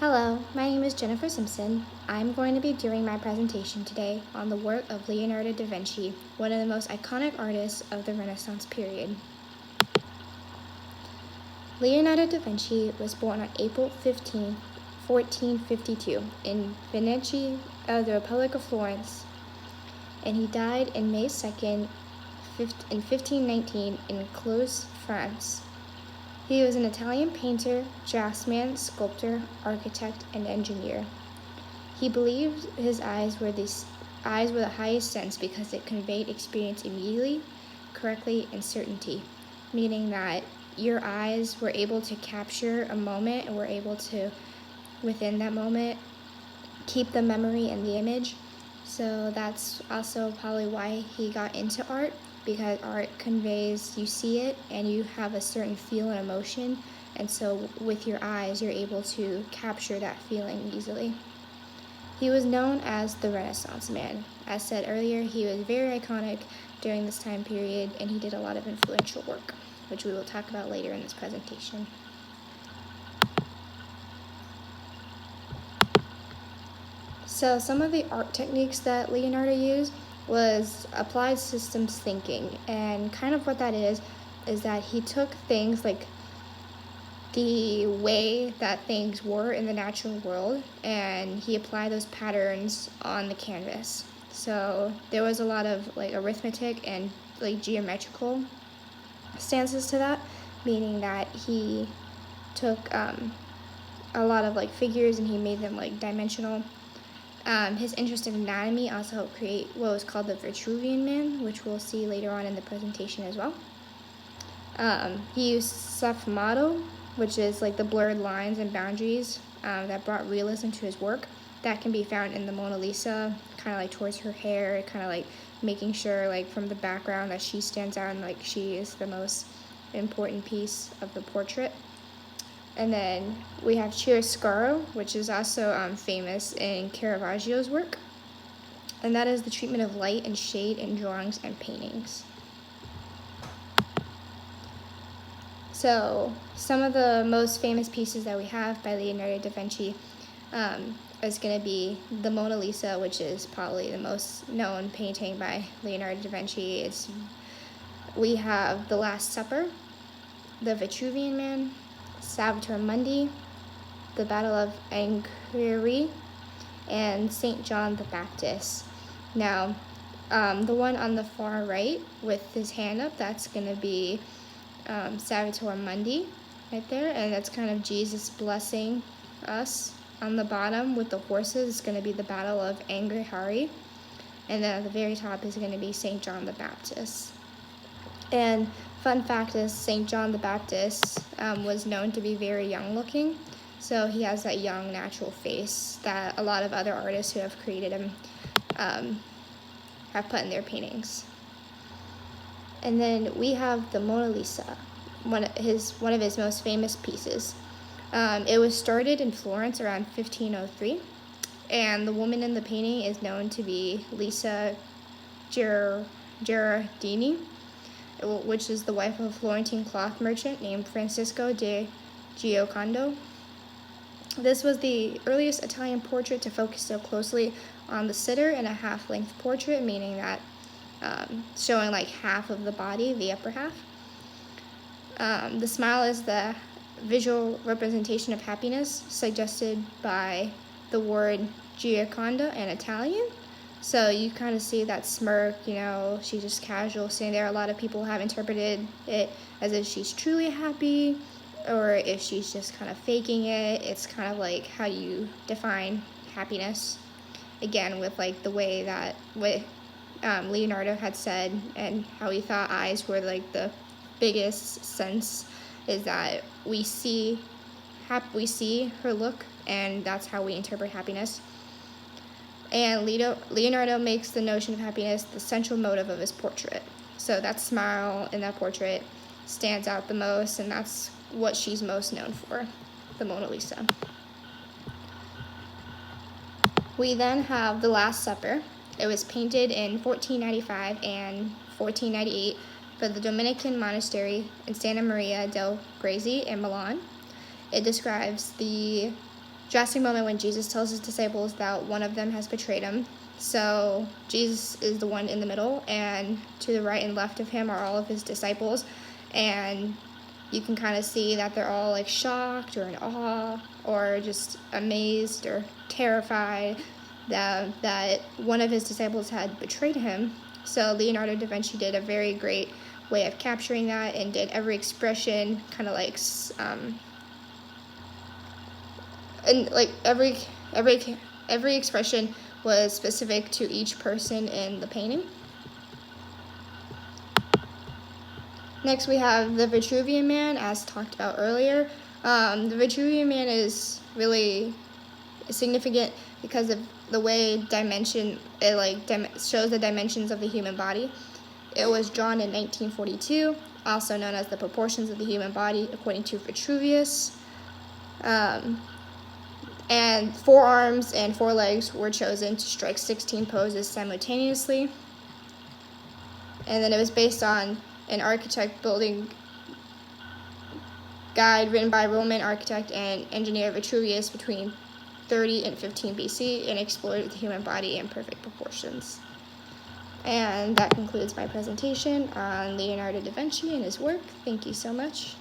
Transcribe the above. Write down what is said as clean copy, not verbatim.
Hello, my name is Jennifer Simpson. I'm going to be doing my presentation today on the work of Leonardo da Vinci, one of the most iconic artists of the Renaissance period. Leonardo da Vinci was born on April 15, 1452 in Venice, the Republic of Florence, and he died in May 2nd, in 1519 in Clos, France. He was an Italian painter, draftsman, sculptor, architect, and engineer. He believed his eyes were the highest sense because it conveyed experience immediately, correctly, and certainty, meaning that your eyes were able to capture a moment and were able to, within that moment, keep the memory and the image. So that's also probably why he got into art, because art conveys, you see it and you have a certain feel and emotion, and so with your eyes you're able to capture that feeling easily. He was known as the Renaissance Man. As said earlier, he was very iconic during this time period, and he did a lot of influential work, which we will talk about later in this presentation. So some of the art techniques that Leonardo used was applied systems thinking, and kind of what that is that he took things like the way that things were in the natural world, and he applied those patterns on the canvas. So there was a lot of like arithmetic and like geometrical stances to that, meaning that he took a lot of like figures and he made them like dimensional. His interest in anatomy also helped create what was called the Vitruvian Man, which we'll see later on in the presentation as well. He used sfumato, which is like the blurred lines and boundaries that brought realism to his work. That can be found in the Mona Lisa, kind of like towards her hair, kind of like making sure like from the background that she stands out and like she is the most important piece of the portrait. And then we have chiaroscuro, which is also famous in Caravaggio's work, and that is the treatment of light and shade in drawings and paintings. So some of the most famous pieces that we have by Leonardo da Vinci is going to be the Mona Lisa, which is probably the most known painting by Leonardo da Vinci. We have The Last Supper, the Vitruvian Man, Salvator Mundi, the Battle of Anghiari, and St. John the Baptist. Now, the one on the far right with his hand up, that's going to be Salvator Mundi right there, and that's kind of Jesus blessing us. On the bottom with the horses is going to be the Battle of Anghiari, and then at the very top is going to be St. John the Baptist. And fun fact is St. John the Baptist was known to be very young looking, so he has that young natural face that a lot of other artists who have created him have put in their paintings. And then we have the Mona Lisa, one of his most famous pieces. It was started in Florence around 1503, and the woman in the painting is known to be Lisa Gherardini, which is the wife of a Florentine cloth merchant named Francisco de Giocondo. This was the earliest Italian portrait to focus so closely on the sitter in a half-length portrait, meaning that showing like half of the body, the upper half. The smile is the visual representation of happiness suggested by the word Gioconda in Italian. So you kind of see that smirk, she's just casual sitting there. A lot of people have interpreted it as if she's truly happy or if she's just kind of faking it. It's kind of like how you define happiness. Again, with like the way that Leonardo had said and how he thought eyes were like the biggest sense, is that we see her look, and that's how we interpret happiness. And Leonardo makes the notion of happiness the central motive of his portrait. So that smile in that portrait stands out the most, and that's what she's most known for, the Mona Lisa. We then have The Last Supper. It was painted in 1495 and 1498 for the Dominican monastery in Santa Maria del Grazie in Milan. It describes the drastic moment when Jesus tells his disciples that one of them has betrayed him. So Jesus is the one in the middle, and to the right and left of him are all of his disciples, and you can kind of see that they're all like shocked or in awe or just amazed or terrified that one of his disciples had betrayed him. So Leonardo da Vinci did a very great way of capturing that and did every expression kind of like and like every expression was specific to each person in the painting. Next we have the Vitruvian Man, as talked about earlier. The Vitruvian Man is really significant because of the way shows the dimensions of the human body. It was drawn in 1942, also known as the proportions of the human body according to Vitruvius. And 4 arms and 4 legs were chosen to strike 16 poses simultaneously. And then it was based on an architect building guide written by Roman architect and engineer Vitruvius between 30 and 15 BC and explored the human body in perfect proportions. And that concludes my presentation on Leonardo da Vinci and his work. Thank you so much.